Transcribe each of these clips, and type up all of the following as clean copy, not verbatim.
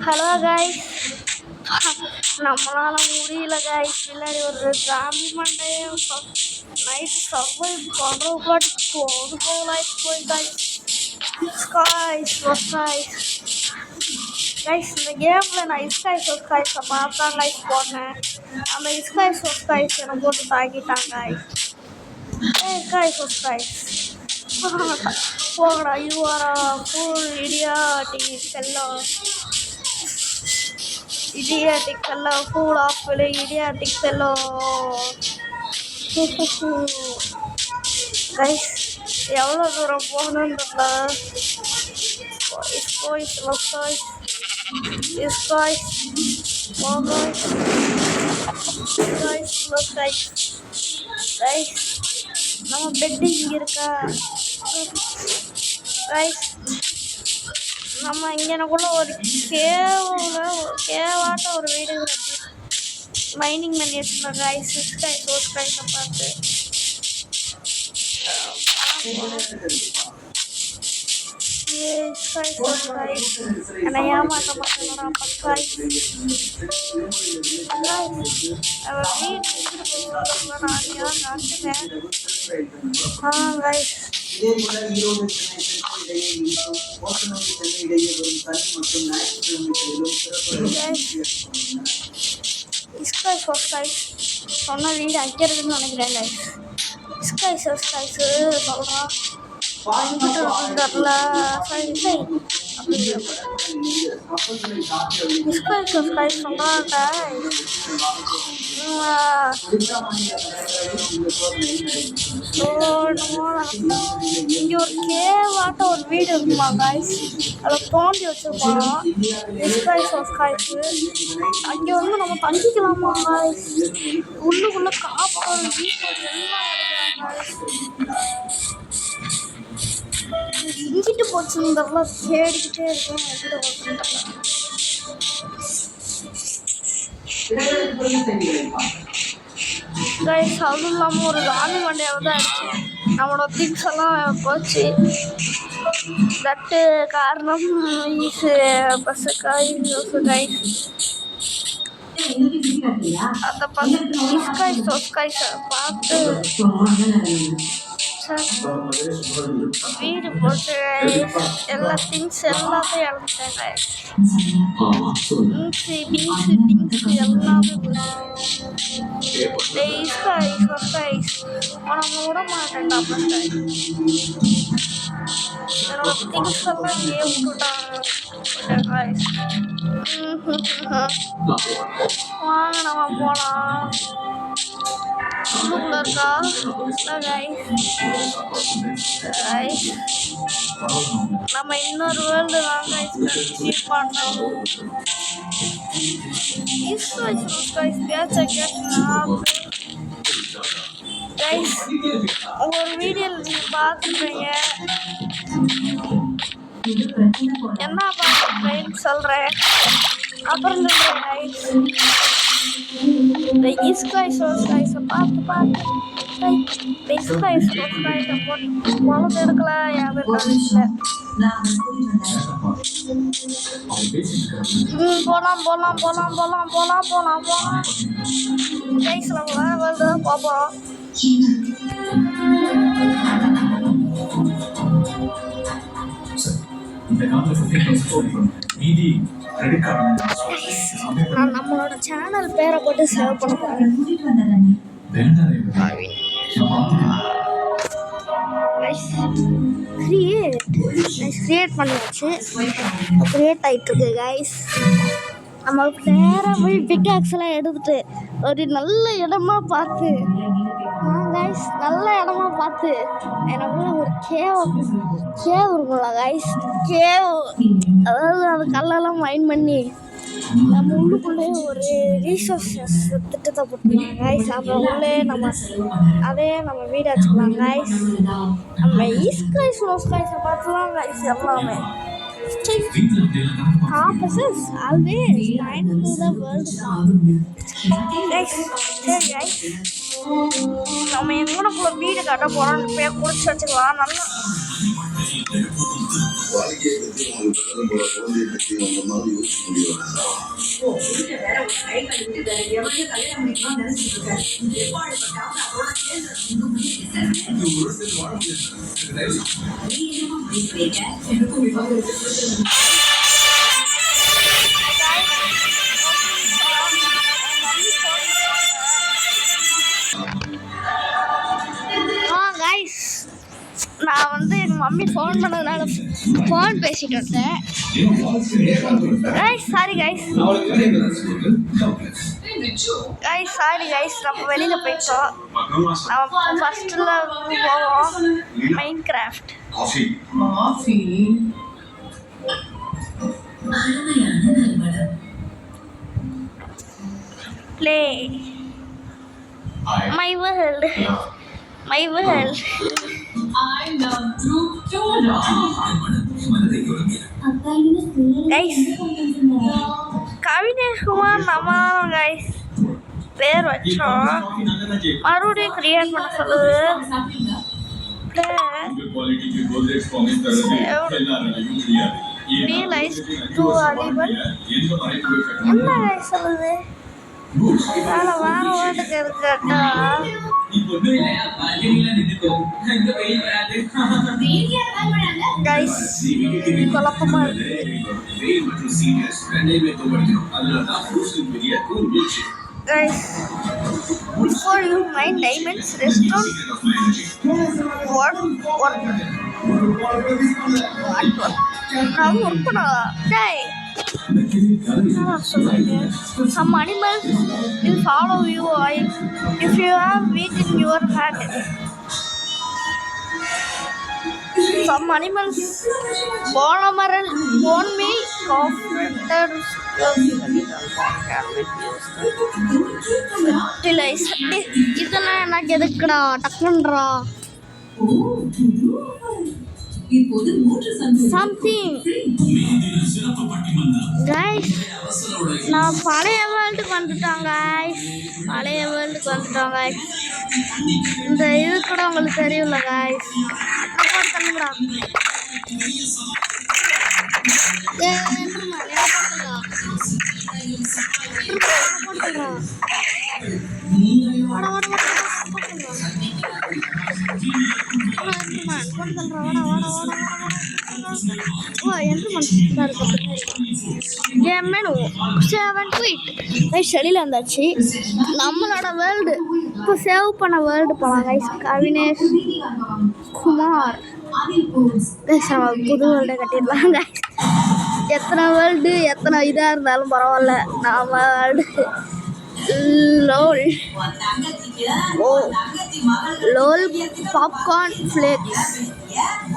Hello guys, நம்மளால முடியல guys. பின்னாடி ஒரு ஜாம்பி மண்டையை நைட்டு சர்வைவ் பண்ணுறதுக்காட்டி போய் காய்ஸ். இந்த கேமில் நான் இஸ்காய் சொஸ்காய்ஸை பார்த்தா காய்ஸ் போனேன். அந்த இஸ்காய் சொஸ்காய்ஸ் என்னை போட்டு தாக்கிட்டாங்க காய்ஸ். போகடா, you are full idiotic fellow, full of idiotic fellow. Guys, எவ்வளோ தூரம் போகணுன்னு நம்ம பெட்டு இங்கே இருக்கா ரைஸ்? நம்ம இங்கனக்குள்ள ஒரு கேவாட்ட ஒரு வீடு மைனிங் பண்ணி வச்சுருந்தோம் ரைஸ். ரைஸை பார்த்து என்னை ஏமாற்ற மாட்டேங்கடா பக்காய். சொன்ன வீடு அடிக்கிறதுன்னு நினைக்கிறேன். சொல்கிறான் இங்க ஒரு கேவாட்ட ஒரு வீடு இருக்குமா காய்ஸ், அதில் தோண்டி வச்சிருப்பாங்க. அங்கே வந்து நம்ம தங்கிக்கலாமா காய்ஸ்? உள்ளுக்குள்ள காப்பர் இங்கிட்டு போச்சுருந்தெல்லாம் தேடிக்கிட்டே இருக்கேன். கைஸ், அதுவும் இல்லாமல் ஒரு ராணி மண்டையாவது தான் ஆயிடுச்சு. நம்மளோட திங்ஸ் எல்லாம் போச்சு. தட்டு காரணம் பஸ்ஸு கைஸ். அந்த பஸ்ஸை பார்த்து வீடு போட்டு எல்லா திங்ஸ் எல்லாத்தையும் இழந்துட்டேன். எல்லாமே உனக்கு விட மாட்டேன்டா. என்னோட திங்ஸ் எல்லாம் இங்கே விட்டுட்டாங்க. வாங்க நம்ம போலாம். இருக்கா நம்ம இன்னொரு வேர்ல்டு வாங்க பண்ணோம். ஒரு வீடியோ நீங்க பார்த்துருப்பீங்க. என்ன பார்த்துருப்பேன்னு சொல்றேன், அப்புறம் இந்த இஸ்காய்ஸை பார்த்து போட்டு குழந்தை எடுக்கல. போலாம் கைஸ்ல வேறு போகிறோம். நான் நம்மளோட சேனல் பேரை போட்டு சேவ் பண்ண போறேன். கிரியேட் பண்ணியாச்சு. கிரியேட் ஆகிட்டு இருக்கு கைஸ். நம்ம நேராக போய் பிக் ஆக்ஸ்லாம் எடுத்துட்டு ஒரு நல்ல இடமா பார்த்து நல்ல இடமா பார்த்து எனக்குள்ள ஒரு கேவ் இருக்கும்ல கைஸ். அதாவது அந்த கல்லெல்லாம் மைன் பண்ணி நம்ம உள்ளுக்குள்ளே ஒரு ரீசோர்ஸஸ் திட்டத்தை போட்டுக்கலாம் கைஸ். அப்புறம் உள்ளே நம்ம வீடு வச்சுக்கலாம் கைஸ். நம்ம ஈஸ்காய்ஸை பார்த்துலாம் கைஸ். எல்லாமே Compasses always line to the world. Guys, நம்ம எங்கனக்குள்ள வீடு கட்ட போறோம்னு போய் குடிச்சு வச்சுக்கலாம். நல்லா வாழ்க்கையை பற்றி உங்களுக்கு போல குழந்தையை பற்றி அந்த மாதிரி யோசிக்க முடியும். நான் வந்து எங்கள் மம்மி ஃபோன் பண்ணதுனால ஃபோன் பேசிட்டு வந்தேன். சாரி கைஸ், சாரி கைஸ், நம்ம வெளியில் போயிட்டோம். நம்ம ஃபஸ்ட்டில் போவோம் mind craft. Play my world, my world. Guys, Kavinesh Kumar நம்ம கைஸ் பேர் வச்சோம். மறுபடியும் கிரியேட் பண்ண சொல்லுது. என்ன கைஸ் சொல்லுது? வேற வேர்டுக்கு இருக்கட்டா? கைஸ் குழப்பமா இருக்கு. Guys, before you mine diamonds, restaurant what now work பண்ணா டேய். Some animals will follow you if you have meat in your hand. Some animals bone meal fertilizer. இதெல்லாம் எனக்கு எதுக்குடா டக்குன்றா something. Guys, நான் பழைய வேர்ல்டுக்கு வந்துட்டோம் guys. பழைய வேர்ல்டுக்கு வந்துட்டோம் guys. இந்த இது கூட உங்களுக்கு தெரியும்ல guys. தள்ளுங்கடா. செடியில் இருந்தாச்சு. நம்மளோட வேர்ல்டு இப்போ சேவ் பண்ண வேர்ல்டு போலாம் கைஸ். கவினேஷ் குமார் புது வேர்ல்டை கட்டிடலாம் கைஸ். எத்தனை வேர்ல்டு எத்தனை இதாக இருந்தாலும் பரவாயில்ல. நாம் world lol lol popcorn flakes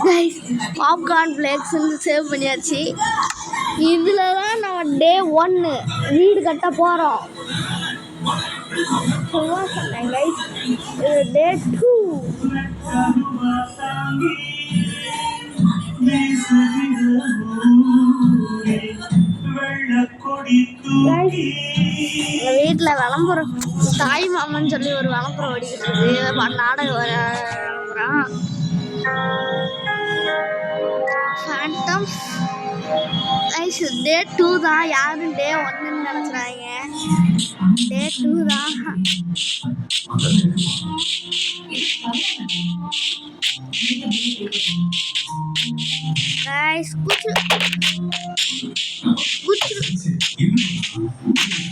guys. பாப்கார்ன் ஃப்ளேக்ஸ்ன்னு சேவ் பண்ணியாச்சு. இதில் தான் நம்ம டே 1 வீடு கட்ட போகிறோம். சொன்னேன் கைஸ். டே 2 வீட்டில் விளம்பரம் தாய் மாமன்னு சொல்லி ஒரு விளம்பரம் ஓடிக்கிட்டு இருக்கு. நாடகம் விளம்பரம். ஃபேண்டம்ஸ் கைஸ் டே 2 தான். யாரும் டே 1ன்னு நினச்சிடாங்க. டே 2 தான். Guys,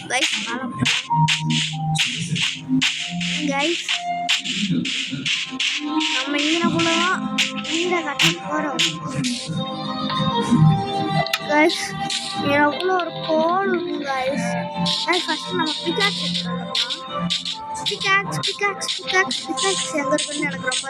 guys, guys, நம்ம இங்கே போலாம். வீட கட்ட போறோம் guys. எனக்குள்ள ஒரு கோல் இருக்கு guys. ஃபர்ஸ்ட் நம்ம பிகாக்ஸ் எடுத்துக்கலாம். பிகாக்ஸ் எங்க இருக்குன்னு எனக்கு ரொம்ப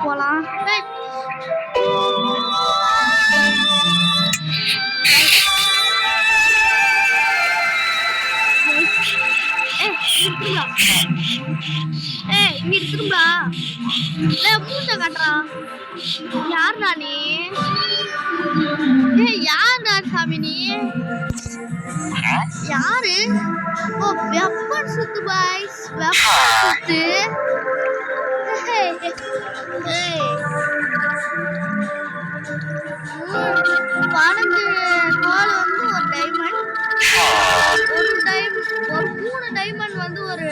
போலாம். இங்க இருக்குங்களா? மூஞ்ச காட்டுறா. யாருடா நீ? யாருடா சாமி நீ? யாரு? ஓ வெப்பன் சுத்து பாய்ஸ், வெப்பன் சுத்து. பணத்து தோல் வந்து ஒரு டைமண்ட், ஒரு 3 டைமண்ட் வந்து ஒரு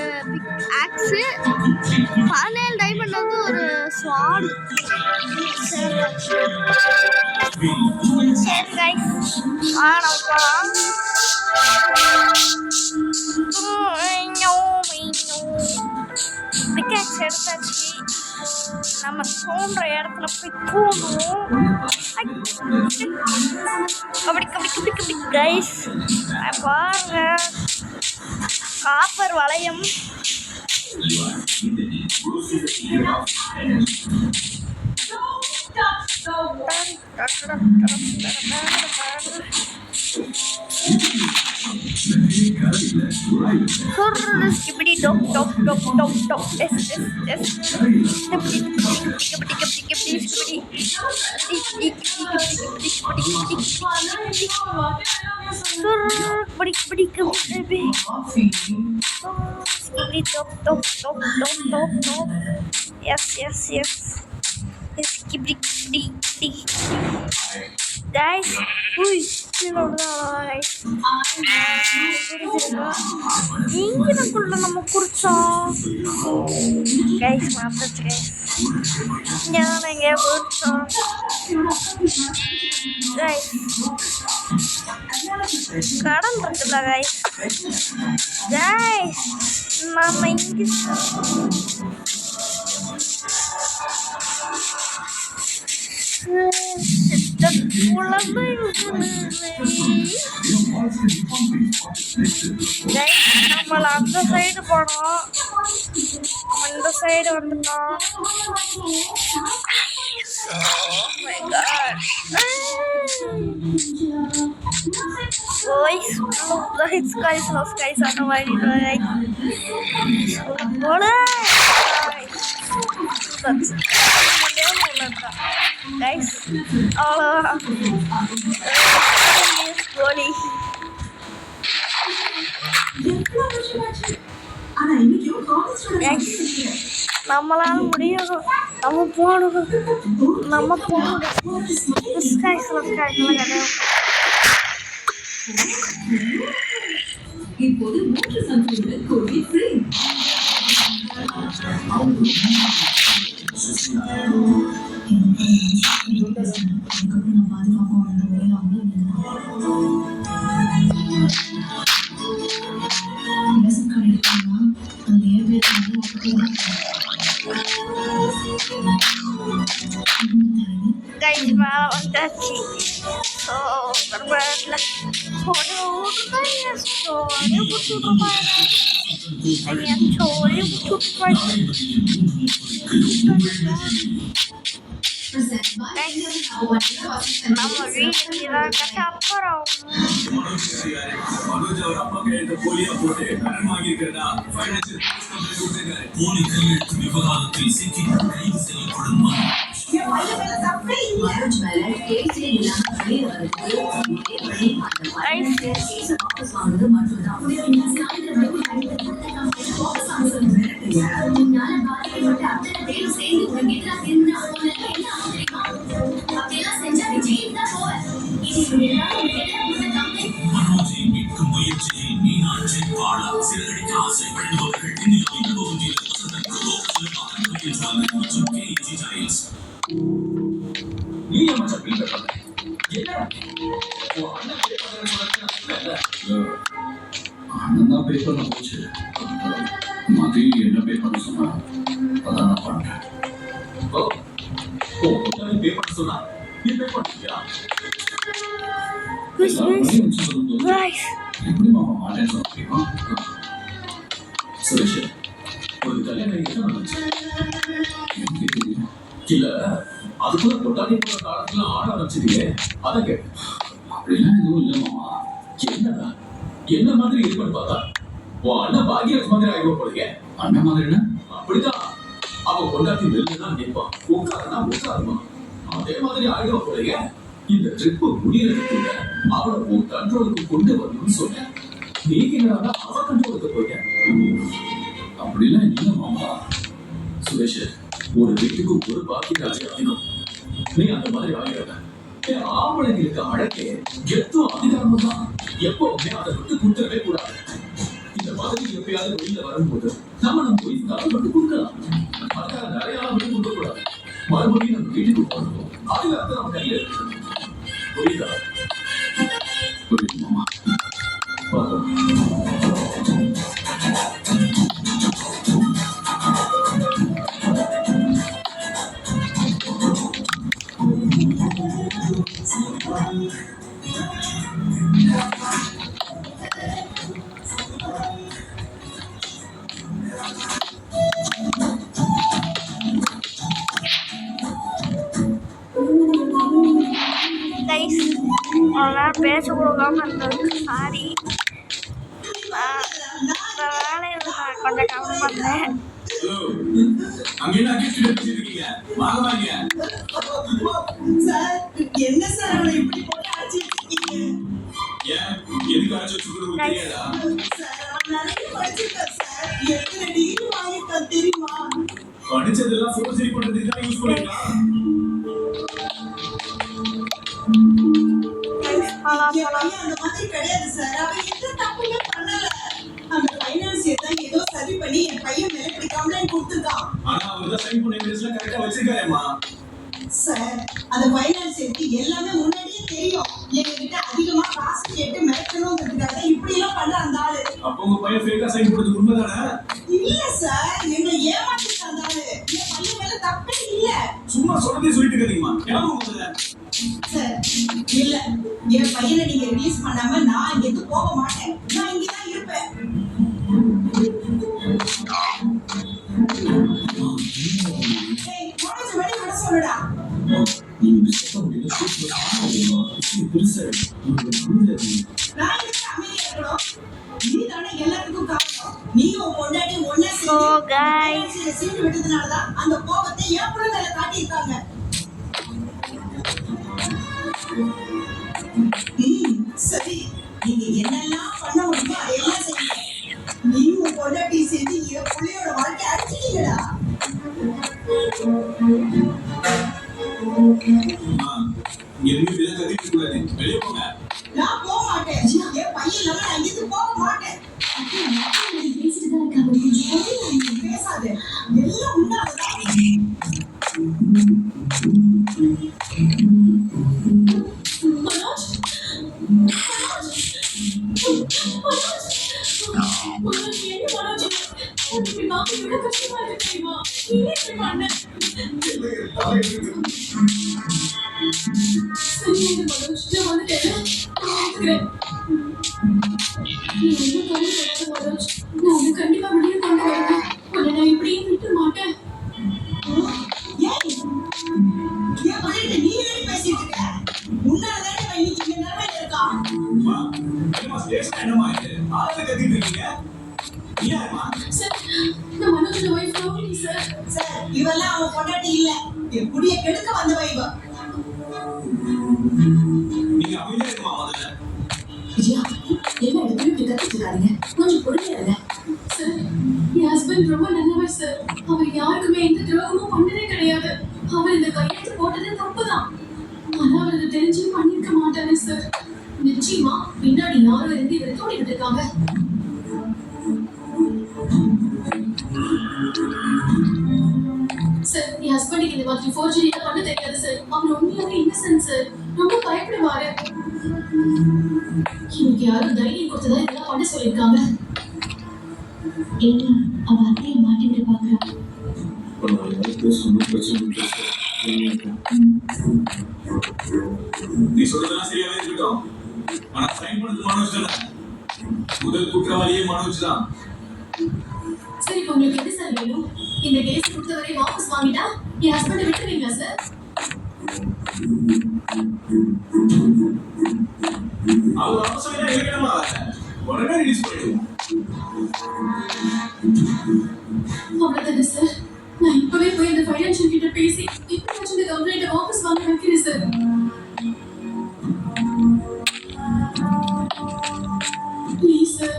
ஆக்ஸு, 17 டைமண்ட் வந்து ஒரு ஸ்வாடு. சரி கைஸ், நம்ம போகலாம். பிக்காக்ஸ் எடுத்தாச்சு. நம்ம தோன்ற இடத்துல போய் தூணுவோம். கபடி கபடி கபடி கபடி கைஸ், பாருங்க காப்பர் வளையம். இப்படி டொப் டொப் டொப் டொப் டொப் எஸ் எஸ் எஸ் இப்படி guys, நம்ம குடிச்சோம் கைஸ், மாத்தாச்சு கைஸ். இங்கே குடிச்சோம் கைஸ். கடல் இருக்குல்ல கைஸ். கைஸ் நம்ம இங்கே நம்மள அந்த சைடு போனோம், அந்த சைடு வந்துட்டோம். நம்மளால முடியும், நம்ம போகணும். இப்போது 3 சதவீத கோவிட் ஃப்ரீ. கைஸ் மேலே வந்தாச்சு. ஸோ பரவாயில்ல, நம்ம வீட்டுக்கு அப்புறம் அண்ணன் பே பண்ண போச்சு. மதி என்ன பே பண்ண சொன்னா அதான் நான் பண்ணேன். பே பண்ண சொன்னா நீ பே பண்ணியா? Guys, guys. எப்படி மாமா மாட்டேன்னு சொல்றீங்க? சுரேஷ், ஒரு கல்யாணம் என்ன நடந்துச்சு? எனக்கு தெரியும். இல்ல, அதுக்குள்ள பொட்டாணி போற காலத்துல ஆட ஆரம்பிச்சிருக்கே, அதை கேட்டேன். அப்படிலாம் எதுவும் இல்லை மாமா. என்னடா என்ன மாதிரி இருக்குன்னு பார்த்தா உன் அண்ணன் பாக்யராஜ் மாதிரி ஆயிடுவ போலீங்க. அண்ணன் மாதிரினா அப்படிதான். அவன் கொண்டாட்டி வெளிலதான் நிற்பான், உட்காருனா உட்காருவான். அதே மாதிரி ஆயிடுவ போலீங்க. இந்த ட்ரிப் முடியறதுக்குள்ள அவளை உன் கண்ட்ரோலுக்கு கொண்டு வரணும்னு சொன்னேன். நீங்க என்னடா அவ கண்ட்ரோலுக்கு போயிட்டேன். அப்படிலாம் இல்லை மாமா. சுரேஷ், ஒரு வீட்டுக்கு ஒரு பாக்யராஜ் ஆகணும். நீ அந்த மாதிரி ஆகிடாத. ஆம்பளைங்களுக்கு அழகே எத்தும் அதிகாரமும் தான். எப்பவுமே அதை விட்டு கொடுத்துடவே கூடாது. இந்த மாதிரி எப்பயாவது வெளியில வரும்போது நம்ம போய் அதை விட்டு கொடுக்கலாம். அதுக்காக நிறைய விட்டு கொடுக்க கூடாது. மறுபடியும் நம்ம வீட்டுக்கு போகணும். அதுக்காக நம்ம கையில இருக்கு. புரியுதா? புரியுது மாமா. Guys, அவனால் பேச கொடுக்காம இருந்ததுக்கு சாரி. இந்த வேலையில் நான் கொஞ்சம் கவனமாக இருந்தேன். என்ன சார் அவனை இப்படி போட்டு அடிச்சிட்டு இருக்கீங்க? சார் அவன் நிறைய படிச்சிருக்கான் சார். எத்தனை டிகிரி வாங்கிட்டான் தெரியுமா? படிச்சதெல்லாம் ஃபோர்ஜரி பண்றதுக்கு தான் யூஸ் பண்ணிருக்கான். என் பையன் அந்த மாதிரி கிடையாது சார். அவன் எந்த தப்புமே பண்ணல. அந்த ஃபைனான்சியர் தான் ஏதோ சரி பண்ணி என் பையன் மேல இப்படி கம்ப்ளைண்ட் கொடுத்துருக்கான். ஆனா அவங்க தான் சைன் பண்ண பேஸ்ல கரெக்ட்டா வச்சிருக்காரேம்மா. சார் அந்த ஃபைனான்சியருக்கு எல்லாமே முன்னாடியே தெரியும். எங்ககிட்ட அதிகமா காசு கேட்டு மிரட்டணுங்கிறதுக்காக இப்படி எல்லாம் பண்ற அந்த ஆளு. அப்போ உங்க பையன் ஃபேக்கா சைன் போடுறது உண்மைதானே? இல்ல சார், எங்களை ஏமாத்திட்டான் அந்த ஆளு. என் பையன் மேல தப்பே இல்ல. சும்மா சொல்றதே சொல்லிட்டு இருக்கீங்கம்மா. ஞாபகம் வருதா? சார் இல்ல, என் பையனை நீங்க ரிலீஸ் பண்ணாம நான் இங்கிருந்து போக மாட்டேன். நான் இங்கதான் இருப்பேன். ஏய், மனோஜ் வெளிய வர சொல்லுடா. நீங்க டிஸ்டர்ப் பண்ணீங்க. பெருசா நான் இதுக்கு அமைதியா இருக்கணும். நீ தானே எல்லாத்துக்கும் காரணம். நீ உன் பொண்டாட்டி ஒண்ணா So guys, சேர்ந்து சீட்டு விட்டதுனாலதான் அந்த கோபத்தை என் புள்ள மேல காட்டியிருக்காங்க. சரி, நீங்க என்னெல்லாம் பண்ண முடியுமோ அதையெல்லாம் செய்யுங்க. நீ உன் பொண்டாட்டி செஞ்சு என் புள்ளையோட வாழ்க்கை அடிச்சிட்டீங்கடா. நான் போக மாட்டேன். என் பையன் இல்லாம நான் இங்கிருந்து போக மாட்டேன். பேசாத, எல்லாம் உண்டாதான். கண்டிப்பா வெளியே கொண்டு வருவேன். உன்னை நான் இப்படியே விட்டு மாட்டேன். என் பையன் நீ என்ன பேசிட்டு இருக்க? உன்னாலதான் இவன் இன்னைக்கு இந்த நிலைமையில இருக்கான். சார், நான் மனோஜோட wife ரோகிணி சார். சார், இவெல்லாம் அவன் பொண்டாட்டி இல்ல. என் குடிய கெடுக்க வந்தவ இவ. விஜயா, என்ன இடத்துல இப்படி கத்திட்டு இருக்காதீங்க. கொஞ்சம் பொறுமையா இருங்க. சார், என் ஹஸ்பண்ட் ரொம்ப நல்லவர் சார். அவர் யாருக்குமே எந்த துரோகமும் பண்ணதே கிடையாது. அவர் இந்த கையெழுத்து போட்டது தப்புதான். ஆனா அவர் இதை தெரிஞ்சு பண்ணிருக்க மாட்டாரு சார். நிச்சயமா பின்னாடி யாரும் இருந்து இவரை தோண்டிக்கிட்டு இருக்காங்க. சார், என் ஹஸ்பண்டுக்கு இந்த மாதிரி ஃபோர்ஜரி பண்ண தெரியாது சார். அவர் உண்மையாவே இன்னசென்ட் சார். ரொம்ப பயப்படுவாரு. எனக்கு யாரும் தைரியம் கொடுத்ததா இதெல்லாம் பண்ண சொல்லியிருக்காங்க. என்ன அவ அத்தையை மாட்டி விட பாக்குறா. நீ சொல்றதெல்லாம் சரியாவே இருக்கட்டும். ஆனா சைன் பண்ணது மனோஜ் தானே. முதல் குற்றவாளியே மனோஜ் தான். சரி, இப்ப உங்களுக்கு எது சார் வேணும்? இந்த கேஸ் கொடுத்தவரை வாபஸ் வாங்கிட்டா என் ஹஸ்பண்டை விட்டுருவீங்களா சார்? அவர் அவசரம் இருக்கணுமா? உடனே ரிலீஸ் பண்ணிடுவோம். அவ்வளவுதானே சார்? நான் இப்பவே போய் அந்த ஃபைனான்சியல் கிட்ட பேசி இப்பயாச்சும் இந்த கம்ப்ளைண்ட்டை வாபஸ் வாங்க வைக்கிறேன் சார். ப்ளீஸ் சார்,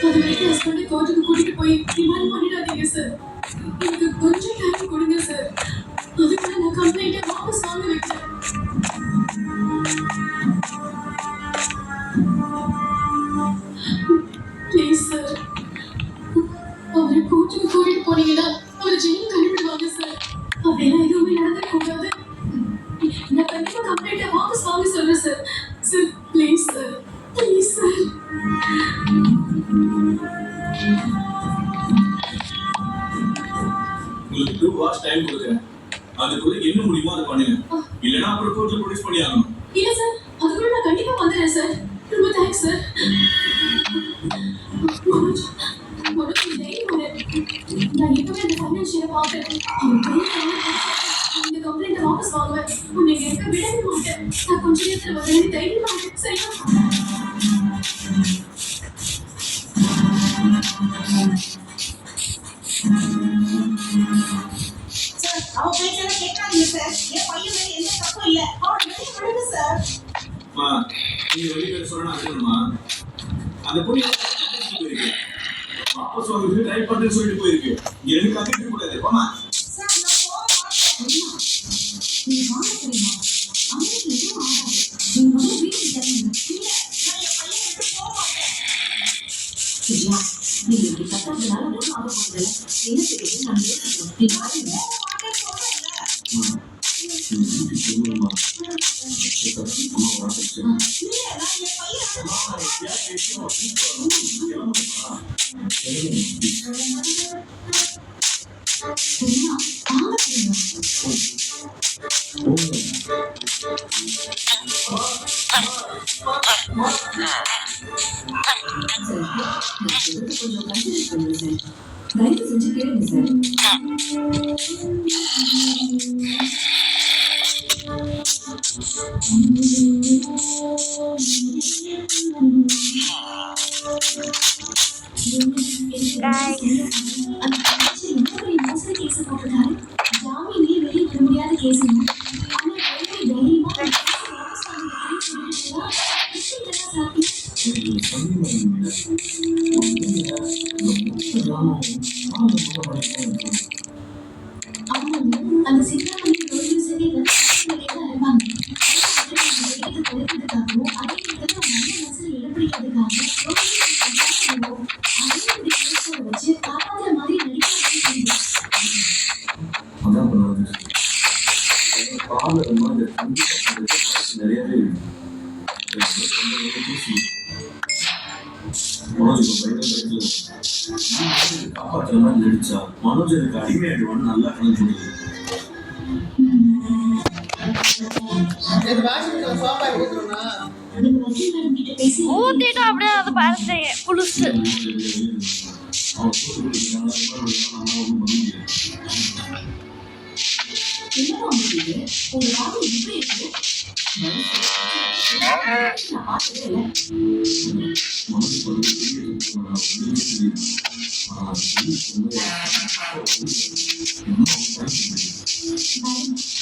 அது வரைக்கும் ஹஸ்பண்டை கோர்ட்டுக்கு கூட்டிட்டு போய் ரிமாண்ட் பண்ணிடாதீங்க சார். எனக்கு கொஞ்சம் டைம் கொடுங்க சார். அதுக்குள்ள நான் கம்ப்ளைண்ட்டை வாபஸ் வாங்க வைக்கிறேன். ப்ளீஸ் சார், அவரை கோர்ட்டுக்கு கூட்டிட்டு போனீங்கன்னா அவரை ஜெயிலுக்கு அனுப்பிடுவாங்க சார். அப்படிலாம் எதுவுமே நடந்துக்கூடாது. நான் கண்டிப்பா கம்ப்ளைண்ட்டை வாபஸ் வாங்க சொல்றேன் sir. Sir please sir, please sir. உங்களுக்கு 2 hours டைம் கொடுக்குறேன். அதுக்குள்ள என்ன முடியுமோ அதை பண்ணுங்க. இல்லைன்னா அப்புறம் கோர்ட்ல ப்ரொடியூஸ் பண்ணி ஆகணும். இல்ல சார், அதுக்குள்ள நான் கண்டிப்பா வந்துடுறேன் சார். ரொம்ப தேங்க்ஸ் சார். மனோஜ், நான் இப்பவே அந்த ஃபைனான்சியலை பார்ப்பேன். அவன் இந்த கம்ப்ளைண்ட்டை வாபஸ் வாங்குவேன். உன்னை இங்க இருக்க விடவே மாட்டேன். நான் கொஞ்ச நேரத்துல வந்து தைரியமா இருக்கேன். சரியா? சார், அவ பேச்செல்லாம் கேட்காதீங்க சார். என் பையன் மேல எந்த தப்பும் இல்ல. அவனை வெளியே விடுங்க சார். நீங்க வெளியே சொன்னா அனுப்பணுமா? அந்த பொண்ணு போயிருக்கு. வாபஸ் வாங்குறதுக்கு ட்ரை பண்ணுறேன்னு சொல்லிட்டு போயிருக்கு. எனக்கு அதிர்ச்சி கூடாது. போமா சார், நான் போக மாட்டேன். நீ வாங்க தெரியுமா? அவனுக்கு எதுவும் ஆகாது. நீங்க வந்து வீட்டுக்கு தரீங்க. இல்ல, நான் என் பையனை விட்டு போக மாட்டேன். சரியா? நீங்க இப்படி கத்துறதுனால ஒன்றும் ஆக போறதில்ல. என்ன செய்யுது நான் யோசிக்கிறோம். நீ பாருங்க. போக மாட்டேன்னு சொல்றேன்ல. சொல்லுமா இல்ல, நான் என் பையனை சரியா? வாங்க தெரியுமா? கொஞ்சம் கன்சிடர் பண்ணுங்க சார். தயவு செஞ்சு கேளுங்க சார். Guys, அந்த மனுஷன் எவ்வளவு பெரிய மோசடி கேஸ் போட்டிருக்காரு. ஜாமீன்லயே வெளியே வர முடியாத கேஸ். ஆனா தைரியமா அந்த சித்தாமணி ப்ரொடியூசரே இருப்பாங்க. குறைக்கிறதுக்காகவும் அதே நேரத்தில் மனசில் இடப்பிடிக்கிறதுக்காகவும் வச்சு காப்பாற்ற மாதிரி நடிக்க காப்பாற்றுற மாதிரி நடிச்சா மனோஜ் எனக்கு அடிமையாயிடுவான்னு நல்லா கணக்கு நீங்க வக்கீல் மேடம் கிட்ட பேசி ஊத்திட்டு அப்படியே அதை பார்த்து குளிச்சு என்னவா முடியுது உங்க வாக்கு இப்படி இருக்கு நான் பார்த்ததே இல்லை.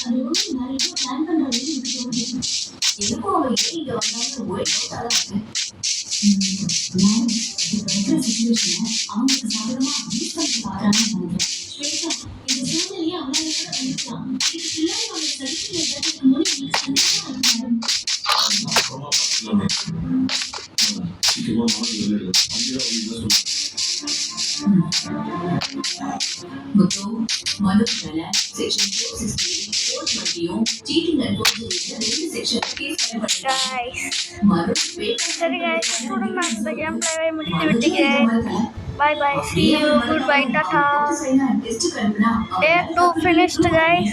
அது ஒன்று நிறைய பிளான் பண்ற மாதிரி எனக்கு தோணுது. எனக்கும் அவள் ஏன் இங்க வந்தாலும் ஒரே டவுட்டாக தான் இருக்கு. இப்போ இருக்கிற சுச்சுவேஷனை அவங்களுக்கு சாதகமா யூஸ் பண்ணி பார்க்கறாங்கன்னு நினைக்கிறேன். ஸ்வேதா, இந்த சூழ்நிலையை அவங்களால கூட பண்ணிக்கலாம். இது பிள்ளைங்க அவங்க சரித்திர ஏதாச்சும் போது நீங்க சந்தேகமா இருந்தாலும் சீக்கிரமா முத்து மனோஜ் மேல செக்ஷன் 468 கோர்ட் மத்தியும் cheating and forgery 2 section case file பண்ணிருக்காங்க. guys. மனோஜ் சரி guys, இத்துடன் நான் இந்த கேம் பிளேவை முடித்து விட்டுகிறேன். Bye bye, see you, goodbye, tata. Test கலந்துனா Day 2 finished guys.